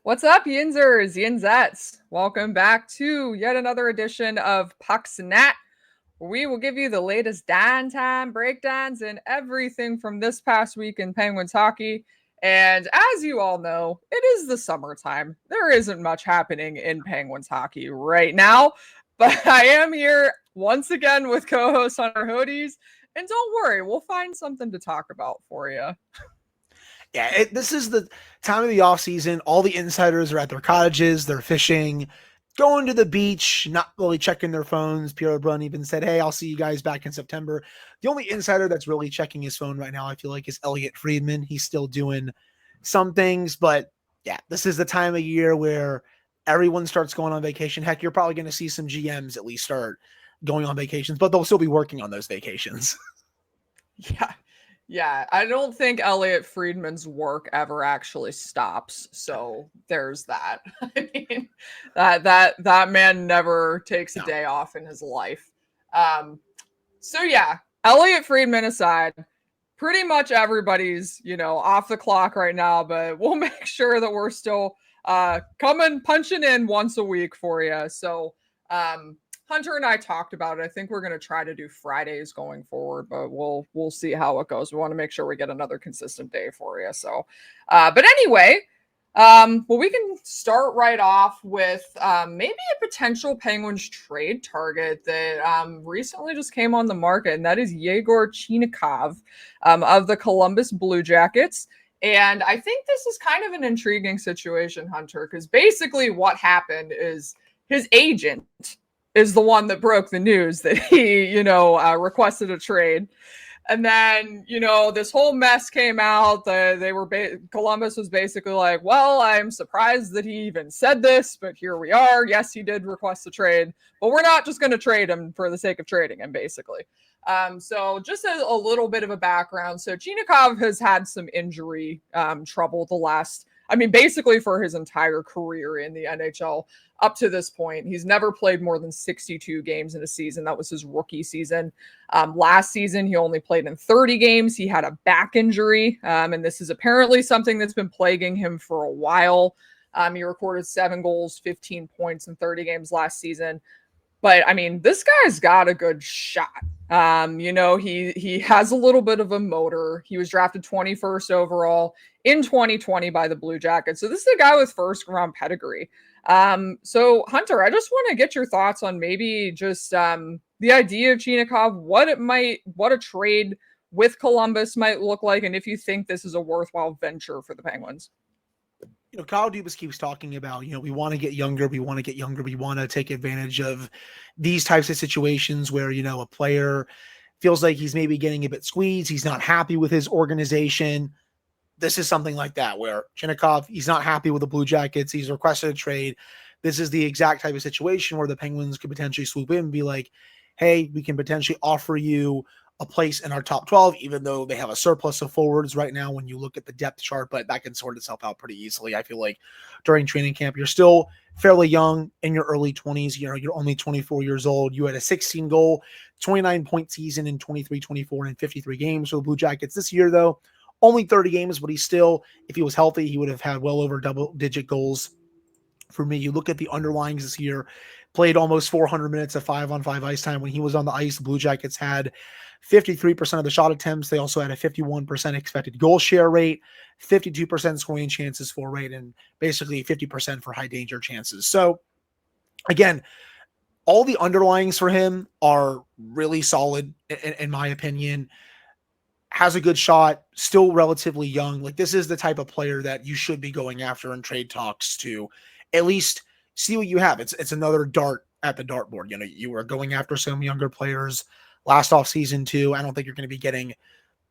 What's up, Yinzers, Yinzettes? Welcome back to yet another edition of Pucks Net. We will give you the latest down-time breakdowns and everything from this past week in Penguins hockey. And as you all know, it is the summertime. There isn't much happening in Penguins hockey right now, but I am here once again with co-host Hunter Hodes. And don't worry, we'll find something to talk about for you. Yeah, this is the time of the off season. All the insiders are at their cottages, they're fishing, going to the beach, not really checking their phones. Pierre Brun even said, "Hey, I'll see you guys back in September." The only insider that's really checking his phone right now, I feel like, is Elliot Friedman. He's still doing some things, but yeah, this is the time of year where everyone starts going on vacation. Heck, you're probably going to see some GMs at least start going on vacations, but they'll still be working on those vacations. Yeah. Yeah, I don't think Elliot Friedman's work ever actually stops. So there's that. I mean, that man never takes a No. day off in his life. So yeah, Elliot Friedman aside, pretty much everybody's, off the clock right now, but we'll make sure that we're still coming punching in once a week for you. So Hunter and I talked about it. I think we're going to try to do Fridays going forward, but we'll see how it goes. We want to make sure we get another consistent day for you. So, but anyway, well, we can start right off with maybe a potential Penguins trade target that recently just came on the market, and that is Yegor Chinakhov of the Columbus Blue Jackets. And I think this is kind of an intriguing situation, Hunter, because basically what happened is his agent is the one that broke the news that he, requested a trade. And then, this whole mess came out. Columbus was basically like, well, I'm surprised that he even said this, but here we are. Yes, he did request a trade, but we're not just going to trade him for the sake of trading him, basically. So just a little bit of a background. So Chinakhov has had some injury trouble basically for his entire career in the NHL up to this point. He's never played more than 62 games in a season. That was his rookie season. Last season, he only played in 30 games. He had a back injury, and this is apparently something that's been plaguing him for a while. He recorded 7 goals, 15 points in 30 games last season. But I mean, this guy's got a good shot. He has a little bit of a motor. He was drafted 21st overall in 2020 by the Blue Jackets. So this is a guy with first round pedigree. So Hunter, I just want to get your thoughts on maybe just the idea of Chinakhov, what a trade with Columbus might look like, and if you think this is a worthwhile venture for the Penguins. Kyle Dubas keeps talking about, we want to get younger. We want to take advantage of these types of situations where, a player feels like he's maybe getting a bit squeezed. He's not happy with his organization. This is something like that where Chinakhov, he's not happy with the Blue Jackets. He's requested a trade. This is the exact type of situation where the Penguins could potentially swoop in and be like, hey, we can potentially offer you a place in our top 12, even though they have a surplus of forwards right now when you look at the depth chart, but that can sort itself out pretty easily. I feel like during training camp, you're still fairly young in your early 20s. You're only 24 years old. You had a 16 goal, 29 point season in 23, 24, and 53 games for the Blue Jackets. This year, though, only 30 games, but he's still, if he was healthy, he would have had well over double-digit goals. For me, you look at the underlyings this year, played almost 400 minutes of 5-on-5 ice time. When he was on the ice, the Blue Jackets had 53% of the shot attempts. They also had a 51% expected goal share rate, 52% scoring chances for rate, and basically 50% for high danger chances. So, again, all the underlyings for him are really solid, in my opinion. Has a good shot, still relatively young. Like, this is the type of player that you should be going after in trade talks to at least see what you have. It's another dart at the dartboard. You were going after some younger players last offseason too. I don't think you're going to be getting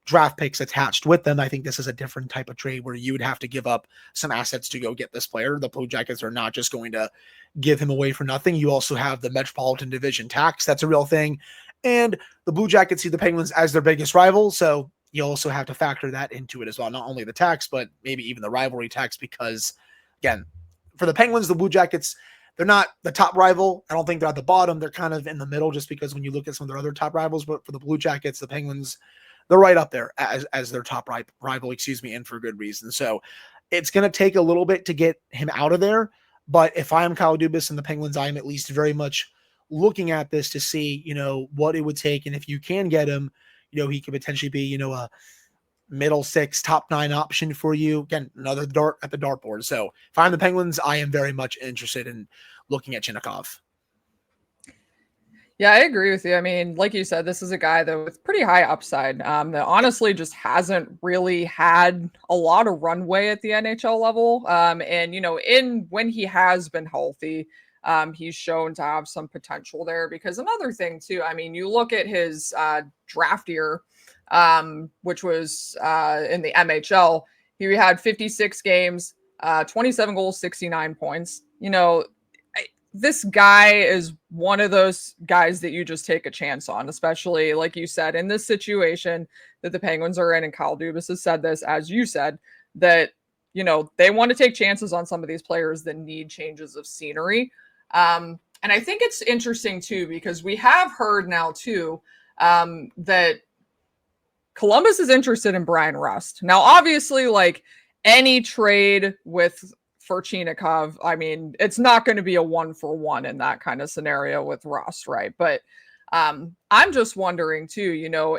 draft picks attached with them. I think this is a different type of trade where you would have to give up some assets to go get this player. The Blue Jackets are not just going to give him away for nothing. You also have the Metropolitan Division tax. That's a real thing. And the Blue Jackets see the Penguins as their biggest rival. So you also have to factor that into it as well. Not only the tax, but maybe even the rivalry tax, because again, for the Penguins, the Blue Jackets, they're not the top rival. I don't think they're at the bottom. They're kind of in the middle just because when you look at some of their other top rivals, but for the Blue Jackets, the Penguins, they're right up there as their top rival, and for good reason. So It's going to take a little bit to get him out of there. But if I am Kyle Dubas and the Penguins, I am at least very much looking at this to see, what it would take. And if you can get him, he could potentially be, a middle 6, top 9 option for you. Again, another dart at the dartboard. So if I'm the Penguins, I am very much interested in looking at Chinakhov. Yeah, I agree with you. I mean, like you said, this is a guy that with pretty high upside that honestly just hasn't really had a lot of runway at the NHL level. And, when he has been healthy, he's shown to have some potential there because another thing too, I mean, you look at his draft year, which was in the MHL, he had 56 games, 27 goals, 69 points. This guy is one of those guys that you just take a chance on, especially like you said, in this situation that the Penguins are in. And Kyle Dubas has said this, as you said, that, they want to take chances on some of these players that need changes of scenery. And I think it's interesting too, because we have heard now too, that Columbus is interested in Brian Rust. Now, obviously, like any trade for Chinakhov, I mean, it's not going to be a 1-for-1 in that kind of scenario with Rust, right? But I'm just wondering too,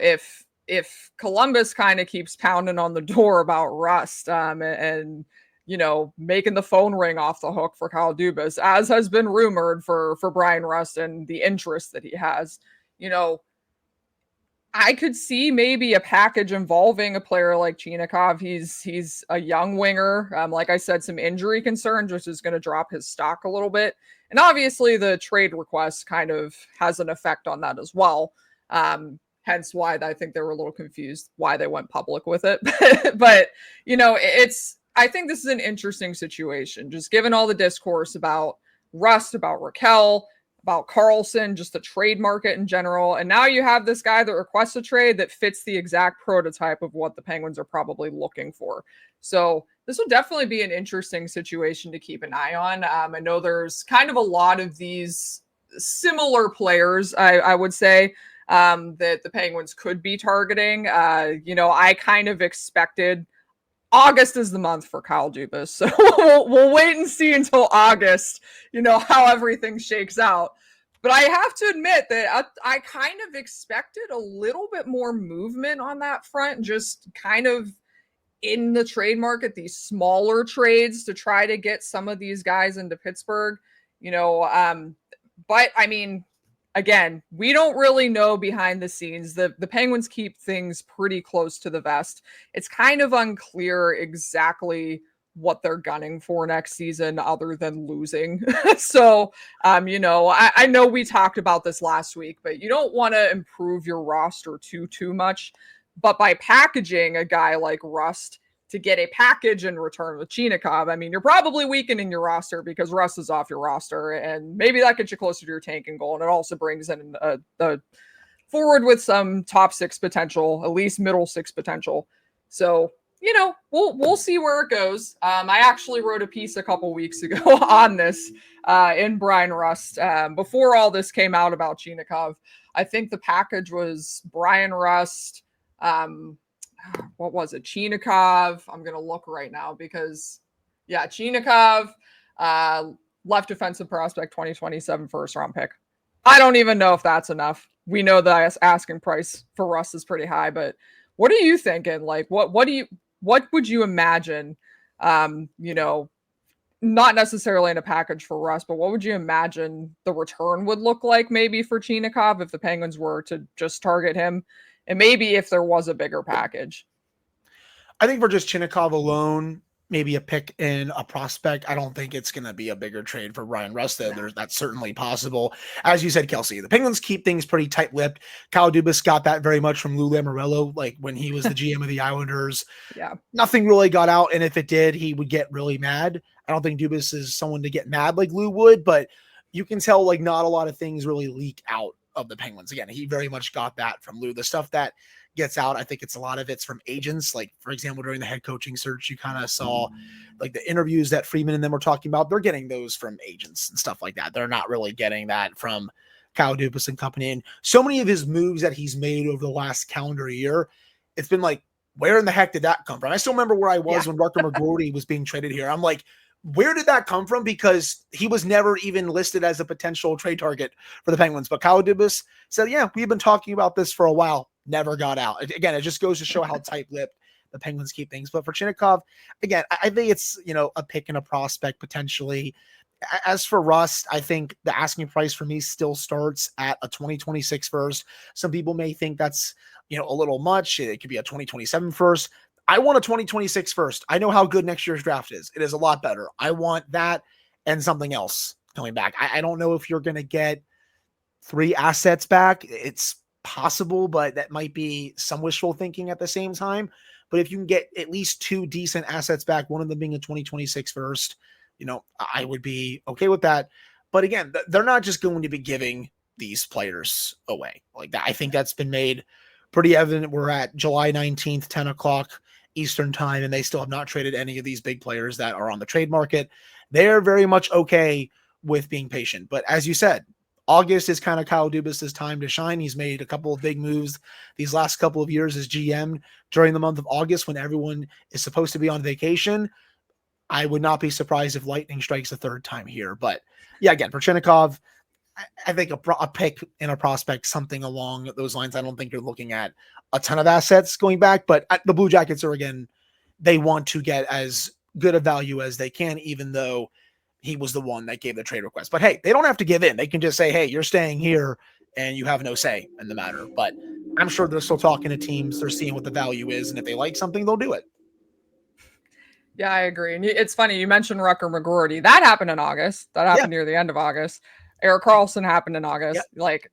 if Columbus kind of keeps pounding on the door about Rust and making the phone ring off the hook for Kyle Dubas, as has been rumored for Brian Rust and the interest that he has, I could see maybe a package involving a player like Chinakhov. He's a young winger. Like I said, some injury concerns, which is going to drop his stock a little bit. And obviously the trade request kind of has an effect on that as well. Hence why I think they were a little confused why they went public with it. But, I think this is an interesting situation, just given all the discourse about Rust, about Raquel, about Carlson, just the trade market in general. And now you have this guy that requests a trade that fits the exact prototype of what the Penguins are probably looking for. So this would definitely be an interesting situation to keep an eye on. I know there's kind of a lot of these similar players, I would say, that the Penguins could be targeting. I kind of expected August is the month for Kyle Dubas. So we'll wait and see until August, how everything shakes out. But I have to admit that I kind of expected a little bit more movement on that front, just kind of in the trade market, these smaller trades to try to get some of these guys into Pittsburgh, but I mean, again, we don't really know behind the scenes. The Penguins keep things pretty close to the vest. It's kind of unclear exactly what they're gunning for next season other than losing. So, I know we talked about this last week, but you don't want to improve your roster too much. But by packaging a guy like Rust to get a package in return with Chinakhov, I mean, you're probably weakening your roster because Rust is off your roster, and maybe that gets you closer to your tanking goal. And it also brings in the forward with some top 6 potential, at least middle 6 potential. So, we'll see where it goes. I actually wrote a piece a couple weeks ago on this in Brian Rust before all this came out about Chinakhov. I think the package was Brian Rust. What was it? Chinakhov. I'm going to look right now because, Chinakhov, left defensive prospect, 2027 first round pick. I don't even know if that's enough. We know the asking price for Rust is pretty high, but what are you thinking? Like, what would you imagine, not necessarily in a package for Rust, but what would you imagine the return would look like maybe for Chinakhov if the Penguins were to just target him? And maybe if there was a bigger package. I think for just Chinakhov alone, maybe a pick and a prospect, I don't think it's going to be a bigger trade for Brian Rust. That's certainly possible. As you said, Kelsey, the Penguins keep things pretty tight-lipped. Kyle Dubas got that very much from Lou Lamoriello, like when he was the GM of the Islanders. Yeah. Nothing really got out, and if it did, he would get really mad. I don't think Dubas is someone to get mad like Lou would, but you can tell like not a lot of things really leak out of the Penguins. Again, he very much got that from Lou. The stuff that gets out, I think it's a lot of it's from agents. Like, for example, during the head coaching search, you kind of saw like the interviews that Friedman and them were talking about. They're getting those from agents and stuff like that. They're not really getting that from Kyle Dubas and company. And so many of his moves that he's made over the last calendar year, it's been like where in the heck did that come from? I still remember where I was when Rucker McGroarty was being traded here. I'm like, where did that come from? Because he was never even listed as a potential trade target for the Penguins. But Kyle Dubas said, yeah, we've been talking about this for a while. Never got out. Again, it just goes to show how tight-lipped the Penguins keep things. But for Chinakhov, again, I think it's, a pick and a prospect potentially. As for Rust, I think the asking price for me still starts at a 2026 first. Some people may think that's, a little much. It could be a 2027 first. I want a 2026 first. I know how good next year's draft is. It is a lot better. I want that and something else coming back. I don't know if you're going to get 3 assets back. It's possible, but that might be some wishful thinking at the same time. But if you can get at least 2 decent assets back, one of them being a 2026 first, I would be okay with that. But again, they're not just going to be giving these players away like that. I think that's been made pretty evident. We're at July 19th, 10 o'clock Eastern time, and they still have not traded any of these big players that are on the trade market. They're very much okay with being patient. But as you said, August is kind of Kyle Dubas' time to shine. He's made a couple of big moves these last couple of years as GM during the month of August when everyone is supposed to be on vacation. I would not be surprised if lightning strikes a third time here. But yeah, again, for Chinakhov, I think a pick and a prospect, something along those lines. I don't think you're looking at a ton of assets going back, but the Blue Jackets are, again, they want to get as good a value as they can, even though he was the one that gave the trade request. But hey, they don't have to give in. They can just say, hey, you're staying here and you have no say in the matter. But I'm sure they're still talking to teams. They're seeing what the value is. And if they like something, they'll do it. Yeah, I agree. And it's funny, you mentioned Rucker McGroarty. That happened in August. That happened near the end of August. Erik Karlsson happened in August. Like,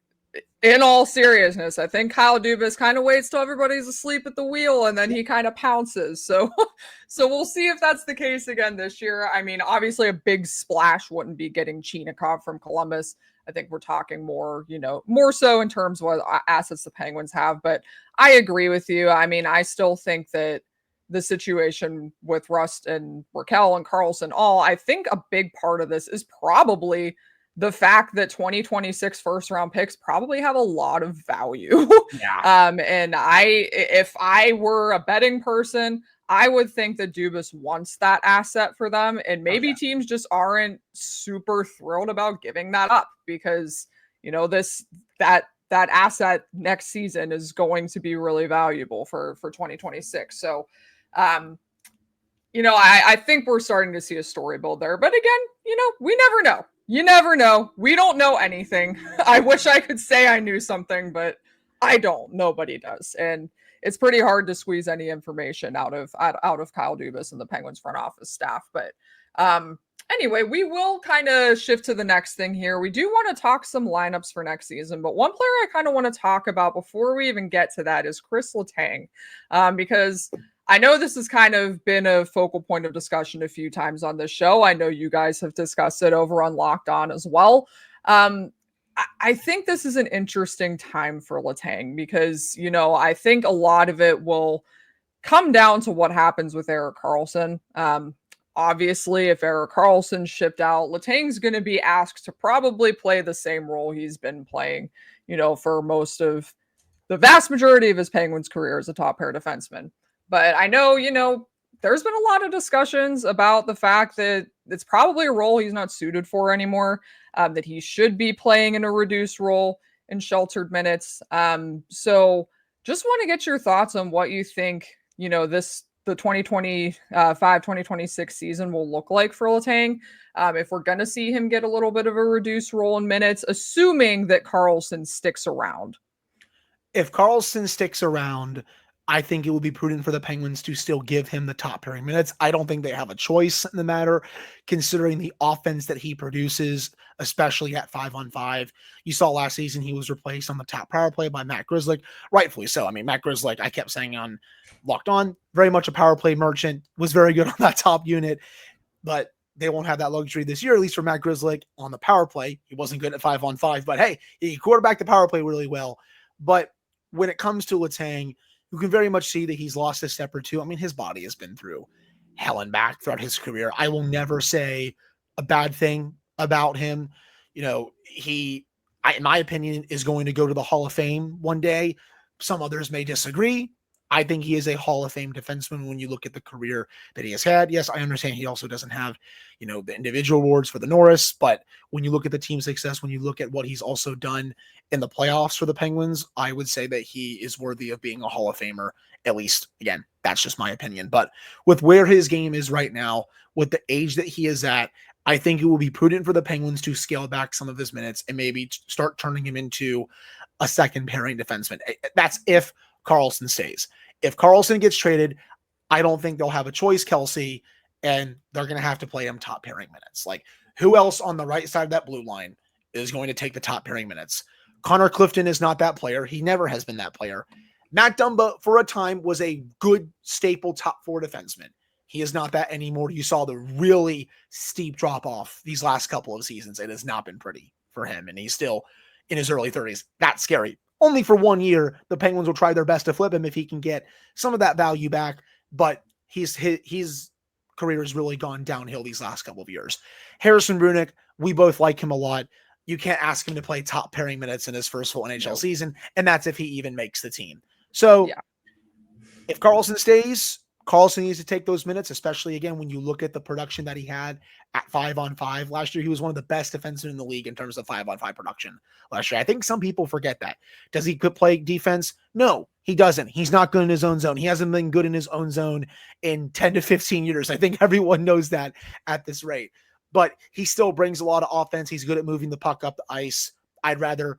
in all seriousness, I think Kyle Dubas kind of waits till everybody's asleep at the wheel and then he kind of pounces. So we'll see if that's the case again this year. I mean, obviously a big splash wouldn't be getting Chinakhov from Columbus. I think we're talking more, more so in terms of what assets the Penguins have. But I agree with you. I mean, I still think that the situation with Rust and Raquel and Karlsson I think a big part of this is probably the fact that 2026 first round picks probably have a lot of value. And if I were a betting person, I would think that Dubas wants that asset for them. And maybe teams just aren't super thrilled about giving that up because, that asset next season is going to be really valuable for 2026. So, I think we're starting to see a story build there. But again, we never know. You never know. We don't know anything. I wish I could say I knew something, but I don't. Nobody does. And it's pretty hard to squeeze any information out of Kyle Dubas and the Penguins front office staff. But anyway, we will kind of shift to the next thing here. We do want to talk some lineups for next season, but one player I kind of want to talk about before we even get to that is Kris Letang, because I know this has kind of been a focal point of discussion a few times on this show. I know you guys have discussed it over on Locked On as well. I think this is an interesting time for Letang because, I think a lot of it will come down to what happens with Erik Karlsson. Obviously, if Erik Karlsson shipped out, Letang's going to be asked to probably play the same role he's been playing, for most of the vast majority of his Penguins career as a top pair defenseman. But I know, there's been a lot of discussions about the fact that it's probably a role he's not suited for anymore, that he should be playing in a reduced role in sheltered minutes. So just want to get your thoughts on what you think, the 2025-2026 season will look like for Letang. If we're going to see him get a little bit of a reduced role in minutes, assuming that Karlsson sticks around. If Karlsson sticks around, I think it would be prudent for the Penguins to still give him the top pairing minutes. I don't think they have a choice in the matter, considering the offense that he produces, especially at 5-on-5. You saw last season he was replaced on the top power play by Matt Grzelcyk, rightfully so. I mean, Matt Grzelcyk, I kept saying on Locked On, very much a power play merchant, was very good on that top unit, but they won't have that luxury this year, at least for Matt Grzelcyk on the power play. He wasn't good at 5-on-5, but hey, he quarterbacked the power play really well. But when it comes to Letang, you can very much see that he's lost a step or two. I mean, his body has been through hell and back throughout his career. I will never say a bad thing about him. He, in my opinion, is going to go to the Hall of Fame one day. Some others may disagree. I think he is a Hall of Fame defenseman when you look at the career that he has had. Yes, I understand he also doesn't have, the individual awards for the Norris, but when you look at the team success, when you look at what he's also done in the playoffs for the Penguins, I would say that he is worthy of being a Hall of Famer, at least. Again, that's just my opinion. But with where his game is right now, with the age that he is at, I think it will be prudent for the Penguins to scale back some of his minutes and maybe start turning him into a second pairing defenseman. That's if Karlsson stays. If Karlsson gets traded, I don't think they'll have a choice, Kelsey, and they're going to have to play him top pairing minutes. Like, who else on the right side of that blue line is going to take the top pairing minutes? Connor Clifton is not that player. He never has been that player. Matt Dumba, for a time, was a good staple top four defenseman. He is not that anymore. You saw the really steep drop off these last couple of seasons. It has not been pretty for him, and he's still in his early 30s. That's scary. Only for 1 year, the Penguins will try their best to flip him if he can get some of that value back, but his career has really gone downhill these last couple of years. Harrison Brunick, we both like him a lot. You can't ask him to play top pairing minutes in his first full NHL season, and that's if he even makes the team. So if Karlsson stays, Karlsson needs to take those minutes, especially, again, when you look at the production that he had at 5-on-5. Last year, he was one of the best defensemen in the league in terms of 5-on-5 production last year. I think some people forget that. Does he play defense? No, he doesn't. He's not good in his own zone. He hasn't been good in his own zone in 10 to 15 years. I think everyone knows that at this rate. But he still brings a lot of offense. He's good at moving the puck up the ice. I'd rather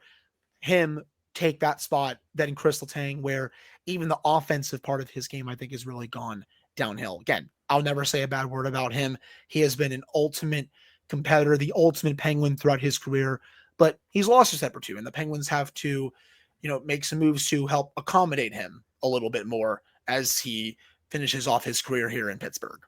him take that spot than Kris Letang, where even the offensive part of his game, I think, has really gone downhill. Again, I'll never say a bad word about him. He has been an ultimate competitor, the ultimate Penguin throughout his career, but he's lost a step or two, and the Penguins have to, make some moves to help accommodate him a little bit more as he finishes off his career here in Pittsburgh.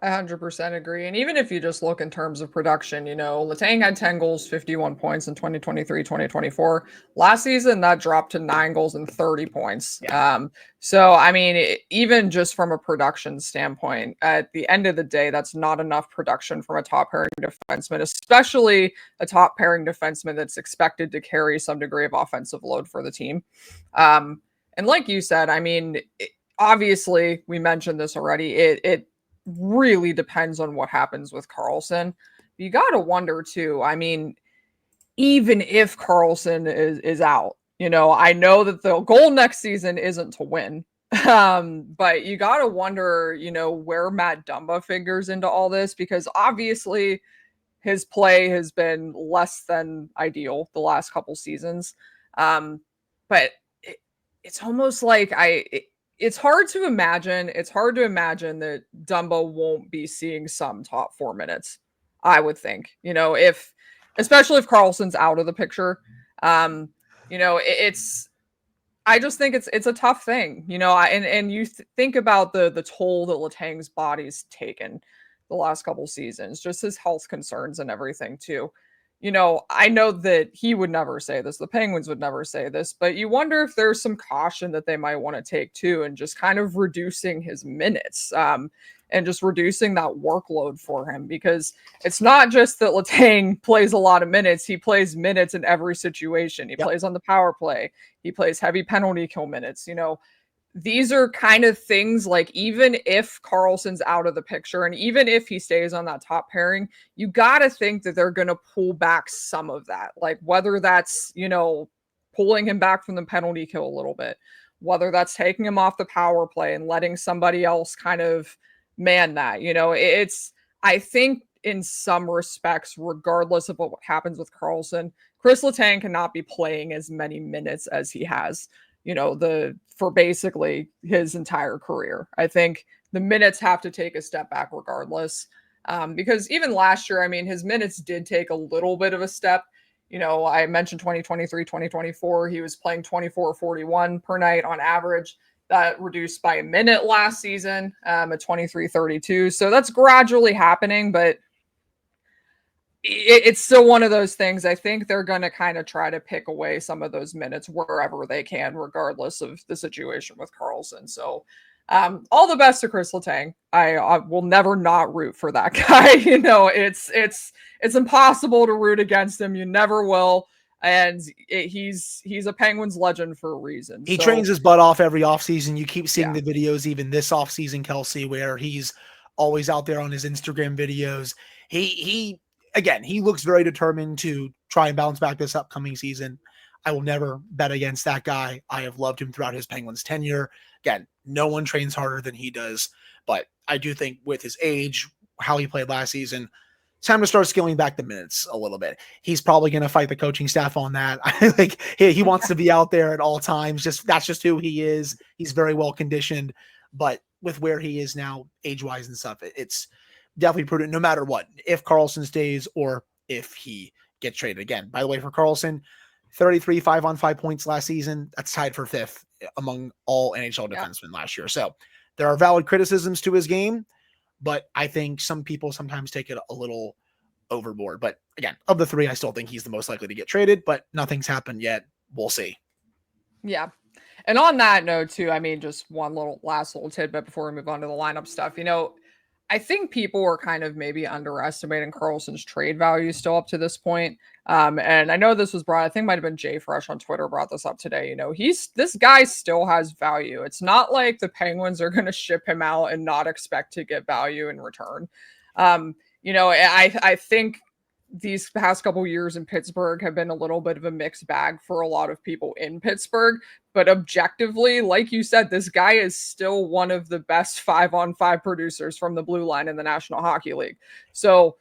I 100% agree. And even if you just look in terms of production, Letang had 10 goals, 51 points in 2023, 2024. Last season, that dropped to 9 goals and 30 points. Yeah. So, I mean, even just from a production standpoint, at the end of the day, that's not enough production from a top pairing defenseman, especially a top pairing defenseman that's expected to carry some degree of offensive load for the team. And like you said, I mean, obviously, we mentioned this already. It really depends on what happens with Karlsson. You got to wonder too. I mean, even if Karlsson is out, I know that the goal next season isn't to win. But you got to wonder, where Matt Dumba figures into all this, because obviously his play has been less than ideal the last couple seasons. But it's almost like it's hard to imagine. It's hard to imagine that Dumba won't be seeing some top 4 minutes, I would think, especially if Karlsson's out of the picture. I just think it's a tough thing, and you think about the toll that Letang's body's taken the last couple seasons, just his health concerns and everything too. I know that he would never say this, the Penguins would never say this, but you wonder if there's some caution that they might want to take too, and just kind of reducing his minutes, and just reducing that workload for him, because it's not just that Letang plays a lot of minutes. He plays minutes in every situation. He plays on the power play. He plays heavy penalty kill minutes. These are kind of things, like, even if Karlsson's out of the picture and even if he stays on that top pairing, you got to think that they're going to pull back some of that. Like, whether that's, pulling him back from the penalty kill a little bit, whether that's taking him off the power play and letting somebody else kind of man that, I think in some respects, regardless of what happens with Karlsson, Kris Letang cannot be playing as many minutes as he has, for basically his entire career. I think the minutes have to take a step back regardless, because even last year, I mean, his minutes did take a little bit of a step. I mentioned 2023, 2024, he was playing 24-41 per night on average. That reduced by a minute last season, at 23-32. So that's gradually happening, but it's still one of those things. I think they're going to kind of try to pick away some of those minutes wherever they can, regardless of the situation with Karlsson. So all the best to Kris Letang. I will never not root for that guy. It's impossible to root against him. You never will. and he's a Penguins legend for a reason. He trains his butt off every offseason. You keep seeing Yeah. the videos, even this offseason, Kelsey, where he's always out there on his Instagram videos. He again, he looks very determined to try and bounce back this upcoming season. I will never bet against that guy. I have loved him throughout his Penguins tenure. Again, no one trains harder than he does, but I do think with his age, how he played last season, it's time to start scaling back the minutes a little bit. He's probably going to fight the coaching staff on that. Like he wants to be out there at all times. That's just who he is. He's very well conditioned, but with where he is now, age-wise and stuff, it's definitely prudent no matter what, if Karlsson stays or if he gets traded again. By the way, for Karlsson, 33 5-on-5 points last season. That's tied for 5th among all NHL defensemen last year. So there are valid criticisms to his game, but I think some people sometimes take it a little overboard. But again, of the 3, I still think he's the most likely to get traded, but nothing's happened yet. We'll see. Yeah. And on that note too, I mean, just one last little tidbit before we move on to the lineup stuff. I think people were kind of maybe underestimating Karlsson's trade value still up to this point. And I know this was brought, I think might have been Jay Fresh on Twitter brought this up today. This guy still has value. It's not like the Penguins are going to ship him out and not expect to get value in return. I think these past couple years in Pittsburgh have been a little bit of a mixed bag for a lot of people in Pittsburgh. But objectively, like you said, this guy is still one of the best 5-on-5 producers from the blue line in the National Hockey League. So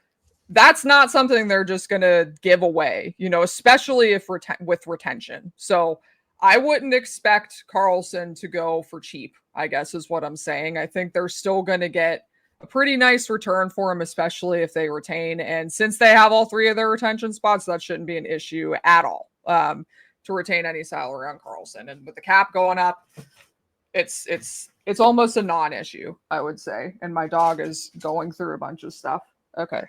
that's not something they're just going to give away, especially if with retention. So I wouldn't expect Karlsson to go for cheap, I guess is what I'm saying. I think they're still going to get a pretty nice return for him, especially if they retain. And since they have all 3 of their retention spots, that shouldn't be an issue at all to retain any salary on Karlsson. And with the cap going up, it's almost a non-issue, I would say. And my dog is going through a bunch of stuff. Okay.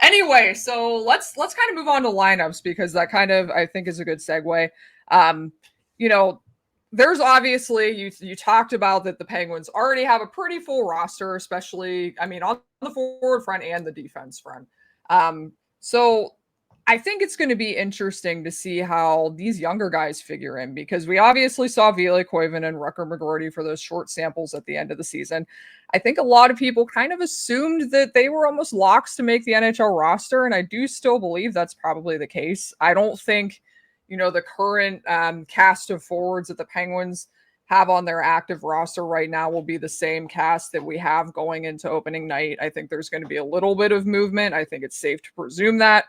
Anyway, so let's kind of move on to lineups, because that kind of, I think, is a good segue. There's obviously, you talked about that the Penguins already have a pretty full roster, especially, I mean, on the forward front and the defense front. So I think it's going to be interesting to see how these younger guys figure in, because we obviously saw Ville Koivunen and Rutger McGroarty for those short samples at the end of the season. I think a lot of people kind of assumed that they were almost locks to make the NHL roster, and I do still believe that's probably the case. I don't think, the current cast of forwards that the Penguins have on their active roster right now will be the same cast that we have going into opening night. I think there's going to be a little bit of movement. I think it's safe to presume that.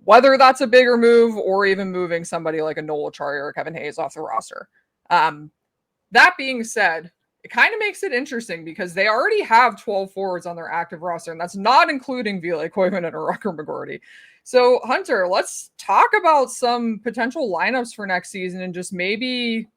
Whether that's a bigger move or even moving somebody like a Noel Acciari or Kevin Hayes off the roster. That being said, it kind of makes it interesting because they already have 12 forwards on their active roster, and that's not including Ville Koivunen or Rutger McGroarty. So, Hunter, let's talk about some potential lineups for next season and just maybe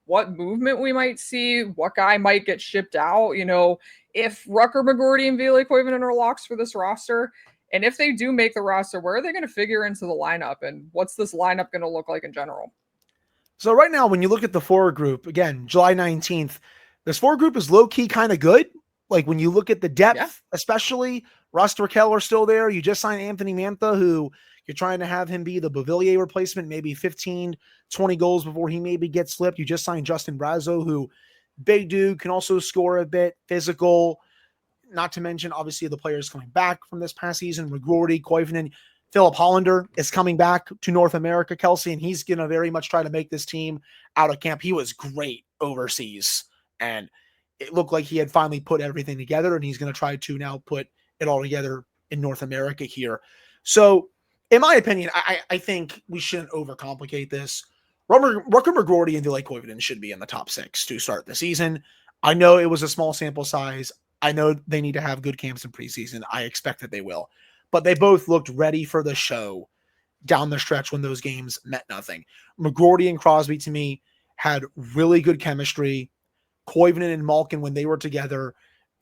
what movement we might see, what guy might get shipped out, if Rutger McGroarty and Ville Koivunen are locks for this roster. And if they do make the roster, where are they going to figure into the lineup? And what's this lineup going to look like in general? So right now, when you look at the forward group, again, July 19th, this forward group is low-key kind of good. Like when you look at the depth, especially, Rust or Keller still there. You just signed Anthony Mantha, who you're trying to have him be the Beauvillier replacement, maybe 15, 20 goals before he maybe gets slipped. You just signed Justin Brazeau, who big dude, can also score a bit, physical. Not to mention, obviously, the players coming back from this past season, McGroarty, Koivunen. Philip Hollander is coming back to North America, Kelsey, and he's going to very much try to make this team out of camp. He was great overseas, and it looked like he had finally put everything together, and he's going to try to now put it all together in North America here. So, in my opinion, I think we shouldn't overcomplicate this. Rutger McGroarty and Ville Koivunen should be in the top 6 to start the season. I know it was a small sample size. I know they need to have good camps in preseason. I expect that they will. But they both looked ready for the show down the stretch when those games meant nothing. McGroarty and Crosby, to me, had really good chemistry. Koivunen and Malkin, when they were together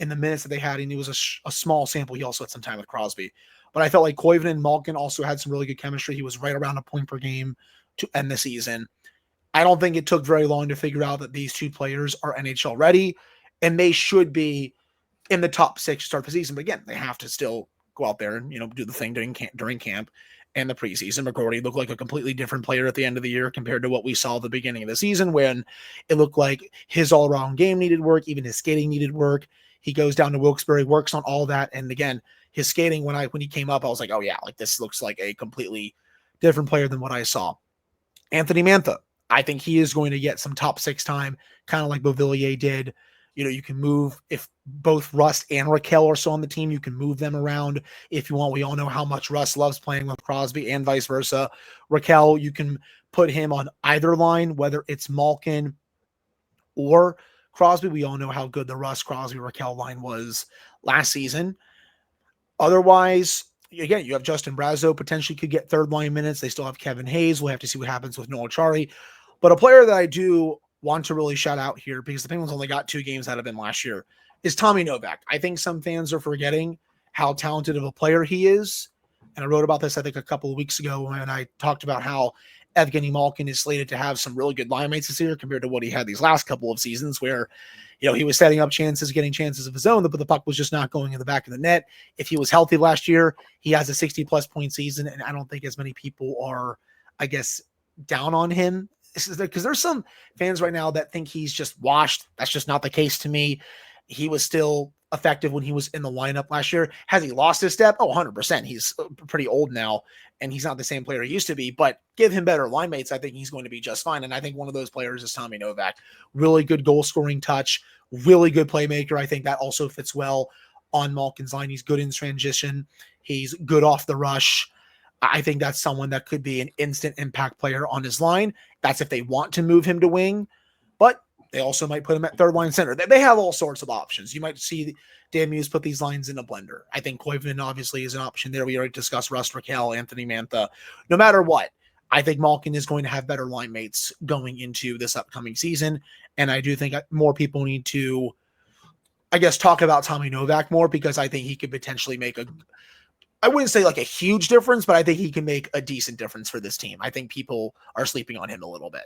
in the minutes that they had, and it was a small sample, he also had some time with Crosby. But I felt like Koivunen and Malkin also had some really good chemistry. He was right around a point per game to end the season. I don't think it took very long to figure out that these two players are NHL ready, and they should be in the top 6 to start the season. But again, they have to still go out there and, do the thing during camp and the preseason. McGroarty looked like a completely different player at the end of the year compared to what we saw at the beginning of the season, when it looked like his all-around game needed work, even his skating needed work. He goes down to Wilkes-Barre, works on all that, and again, his skating, when he came up, I was like, oh yeah, like this looks like a completely different player than what I saw. Anthony Mantha, I think he is going to get some top 6 time, kind of like Beauvillier did. You can move, if both Rust and Raquel are still on the team, you can move them around if you want. We all know how much Rust loves playing with Crosby and vice versa. Raquel, you can put him on either line, whether it's Malkin or Crosby. We all know how good the Rust, Crosby, Raquel line was last season. Otherwise, again, you have Justin Brazeau potentially could get third line minutes. They still have Kevin Hayes. We'll have to see what happens with Noel Chari. But a player that I do want to really shout out here, because the Penguins only got 2 games out of him last year, is Tommy Novak. I think some fans are forgetting how talented of a player he is. And I wrote about this, I think, a couple of weeks ago when I talked about how Evgeny Malkin is slated to have some really good line mates this year compared to what he had these last couple of seasons, where he was setting up chances, getting chances of his own, but the puck was just not going in the back of the net. If he was healthy last year, he has a 60-plus point season, and I don't think as many people are, I guess, down on him. Because there's some fans right now that think he's just washed. That's just not the case to me. He was still effective when he was in the lineup last year. Has he lost his step? Oh, 100%. He's pretty old now, and he's not the same player he used to be, but give him better line mates. I think he's going to be just fine. And I think one of those players is Tommy Novak. Really good goal scoring touch, really good playmaker. I think that also fits well on Malkin's line. He's good in transition. He's good off the rush. I think that's someone that could be an instant impact player on his line. That's if they want to move him to wing, but they also might put him at third line center. They have all sorts of options. You might see Lemieux put these lines in a blender. I think Koivunen obviously is an option there. We already discussed Rust, Raquel, Anthony Mantha. No matter what, I think Malkin is going to have better line mates going into this upcoming season. And I do think more people need to, I guess, talk about Tommy Novak more, because I think he could potentially make I wouldn't say like a huge difference, but I think he can make a decent difference for this team. I think people are sleeping on him a little bit.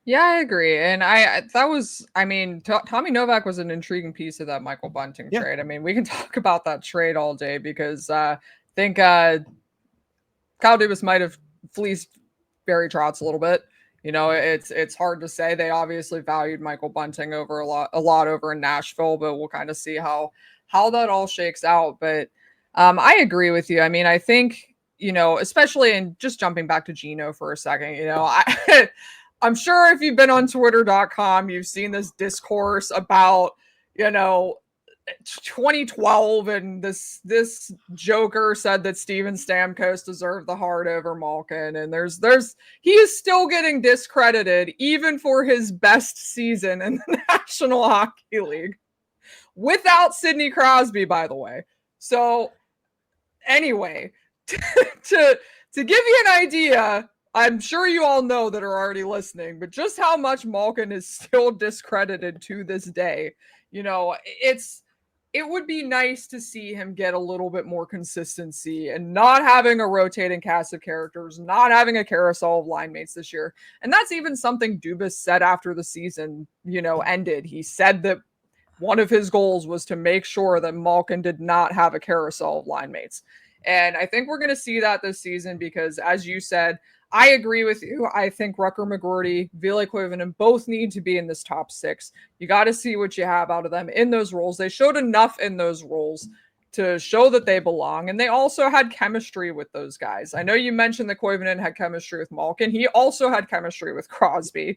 Yeah, I agree. And Tommy Novak was an intriguing piece of that Michael Bunting trade. I mean, we can talk about that trade all day, because I think Kyle Dubas might have fleeced Barry Trotz a little bit. It's hard to say. They obviously valued Michael Bunting over a lot over in Nashville, but we'll kind of see how that all shakes out. But I agree with you. I mean, I think, especially in just jumping back to Gino for a second, I'm sure if you've been on twitter.com, you've seen this discourse about, 2012, and this joker said that Steven Stamkos deserved the heart over Malkin, and he is still getting discredited even for his best season in the National Hockey League without Sidney Crosby, by the way. So anyway, to give you an idea, I'm sure you all know that are already listening, but just how much Malkin is still discredited to this day. It would be nice to see him get a little bit more consistency and not having a rotating cast of characters, not having a carousel of line mates this year. And that's even something Dubas said after the season, ended. He said that one of his goals was to make sure that Malkin did not have a carousel of line mates. And I think we're going to see that this season, because, as you said, I agree with you. I think Rucker, McGroarty, Ville Koivunen both need to be in this top 6. You got to see what you have out of them in those roles. They showed enough in those roles to show that they belong, and they also had chemistry with those guys. I know you mentioned that Koivunen had chemistry with Malkin. He also had chemistry with Crosby.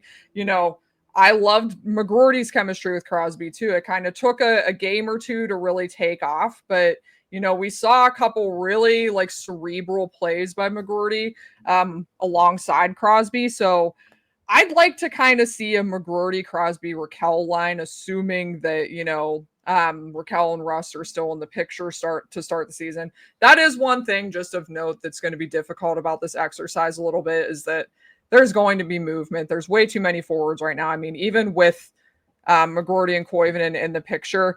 I loved McGroarty's chemistry with Crosby too. It kind of took a game or two to really take off, but we saw a couple really cerebral plays by McGroarty alongside Crosby. So I'd like to kind of see a McGroarty, Crosby, Raquel line, assuming that, Raquel and Russ are still in the picture to start the season. That is one thing just of note that's going to be difficult about this exercise a little bit, is that there's going to be movement. There's way too many forwards right now. I mean, even with McGroarty and Koivunen in the picture,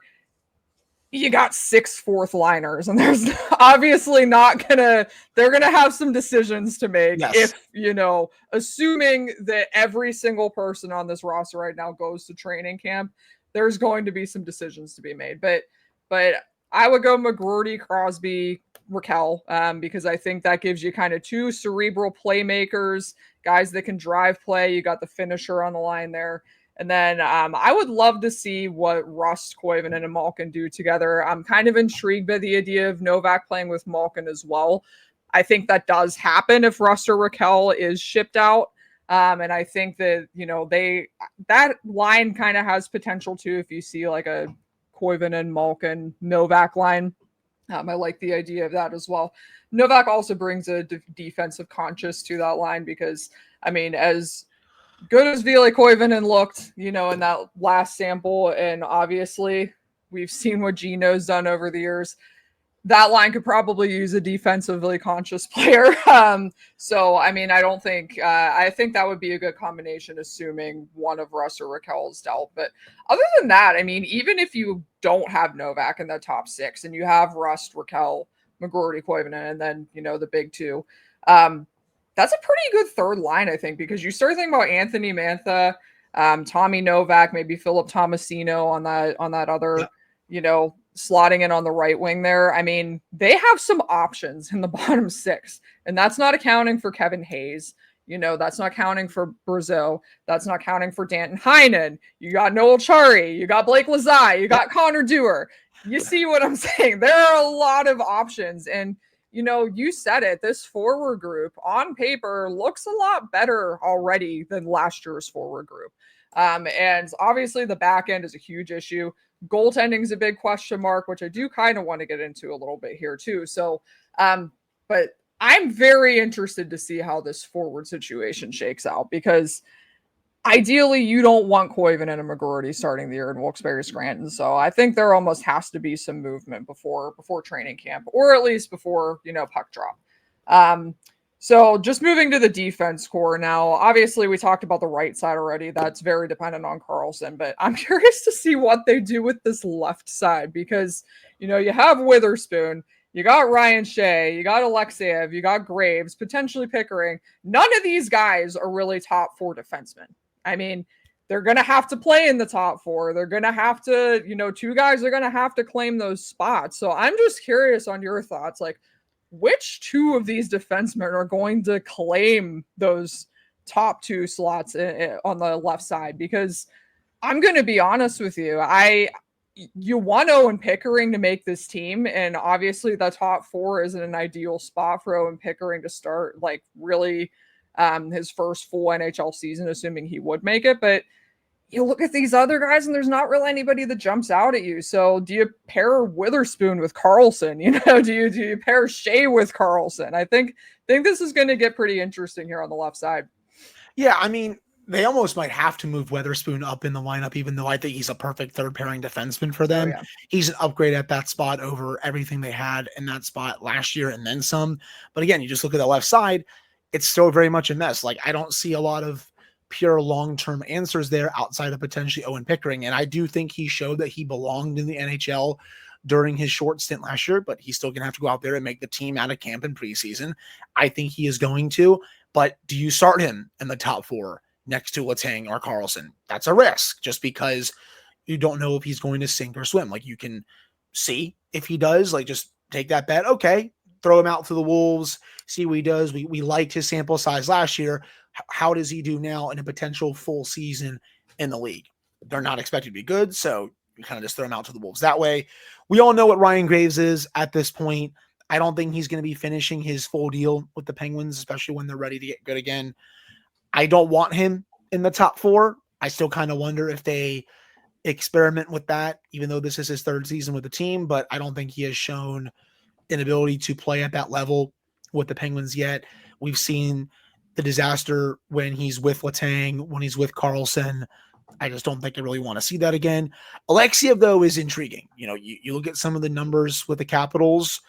you got 6 fourth liners, and there's obviously they're going to have some decisions to make. Yes. If, assuming that every single person on this roster right now goes to training camp, there's going to be some decisions to be made. But I would go McGroarty, Crosby, Raquel, because I think that gives you kind of two cerebral playmakers, guys that can drive play. You got the finisher on the line there. And then I would love to see what Rust, Koivunen, and Malkin do together. I'm kind of intrigued by the idea of Novak playing with Malkin as well. I think that does happen if Rust or Raquel is shipped out. And I think that, that line kind of has potential too if you see like a Koivunen, Malkin, Novak line. I like the idea of that as well. Novak also brings a defensive conscious to that line because, as good as Ville Koivunen looked, in that last sample, and obviously we've seen what Gino's done over the years, that line could probably use a defensively conscious player. I don't think I think that would be a good combination, assuming one of Russ or Raquel is dealt. But other than that, even if you don't have Novak in the top six and you have Rust, Raquel, McGroarty, Koivunen, and then the big two, that's a pretty good third line, I think, because you start thinking about Anthony Mantha, Tommy Novak, maybe Philip Tomasino on that other, slotting in on the right wing there. They have some options in the bottom six, and that's not accounting for Kevin Hayes. That's not counting for Brazeau. That's not counting for Danton Heinen. You got Noel Chari. You got Blake Lazai. You got Connor Dewar. You see what I'm saying? There are a lot of options, and you said it. This forward group on paper looks a lot better already than last year's forward group. And obviously the back end is a huge issue. Goaltending is a big question mark, which I do kind of want to get into a little bit here too. So, but I'm very interested to see how this forward situation shakes out, because ideally you don't want Koivunen and McGroarty starting the year in Wilkes-Barre Scranton. So I think there almost has to be some movement before training camp, or at least before, puck drop. So just moving to the defense core now, obviously we talked about the right side already. That's very dependent on Karlsson, but I'm curious to see what they do with this left side, because, you have Witherspoon, you got Ryan Shea, you got Alexeyev, you got Graves, potentially Pickering. None of these guys are really top four defensemen. They're going to have to play in the top four. They're going to have to, two guys are going to have to claim those spots. So I'm just curious on your thoughts, like, which two of these defensemen are going to claim those top two slots on the left side? Because I'm going to be honest with you, you want Owen Pickering to make this team, and obviously the top four isn't an ideal spot for Owen Pickering to start, like, really his first full NHL season, assuming he would make it. But you look at these other guys and there's not really anybody that jumps out at you. So do you pair Witherspoon with Karlsson? Do you pair Shea with Karlsson? I think this is going to get pretty interesting here on the left side. Yeah, they almost might have to move Witherspoon up in the lineup, even though I think he's a perfect third pairing defenseman for them. Oh, yeah. He's an upgrade at that spot over everything they had in that spot last year and then some. But again, you just look at the left side, it's still very much a mess. Like, I don't see a lot of pure long-term answers there outside of potentially Owen Pickering. And I do think he showed that he belonged in the NHL during his short stint last year, but he's still going to have to go out there and make the team out of camp in preseason. I think he is going to, but do you start him in the top four next to Letang or Karlsson? That's a risk, just because you don't know if he's going to sink or swim. Like, you can see if he does, like, just take that bet. Okay, throw him out to the Wolves, see what he does. We liked his sample size last year. How does he do now in a potential full season in the league? They're not expected to be good, so you kind of just throw him out to the Wolves that way. We all know what Ryan Graves is at this point. I don't think he's going to be finishing his full deal with the Penguins, especially when they're ready to get good again. I don't want him in the top four. I still kind of wonder if they experiment with that, even though this is his third season with the team, but I don't think he has shown an ability to play at that level with the Penguins yet. We've seen the disaster when he's with Letang, when he's with Karlsson. I just don't think I really want to see that again. Alexeyev, though, is intriguing. You look at some of the numbers with the Capitals,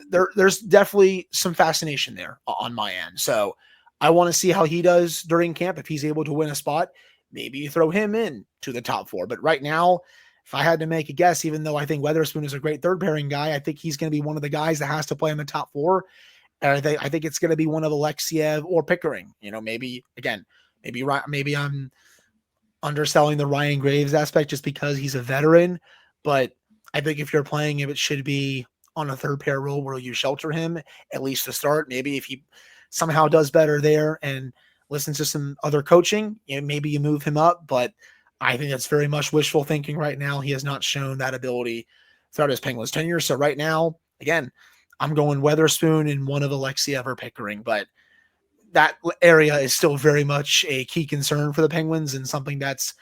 there's definitely some fascination there on my end. So I want to see how he does during camp. If he's able to win a spot, maybe you throw him in to the top four. But right now, if I had to make a guess, even though I think Witherspoon is a great third pairing guy, I think he's going to be one of the guys that has to play in the top four. And I think it's going to be one of Alexeyev or Pickering. Maybe I'm underselling the Ryan Graves aspect just because he's a veteran. But I think if you're playing him, it should be on a third pair role where you shelter him, at least to start. Maybe if he somehow does better there and listens to some other coaching, maybe you move him up. But I think that's very much wishful thinking right now. He has not shown that ability throughout his Penguins tenure. So right now, again, I'm going Weatherspoon and one of Alexiev or Pickering, but that area is still very much a key concern for the Penguins and something it's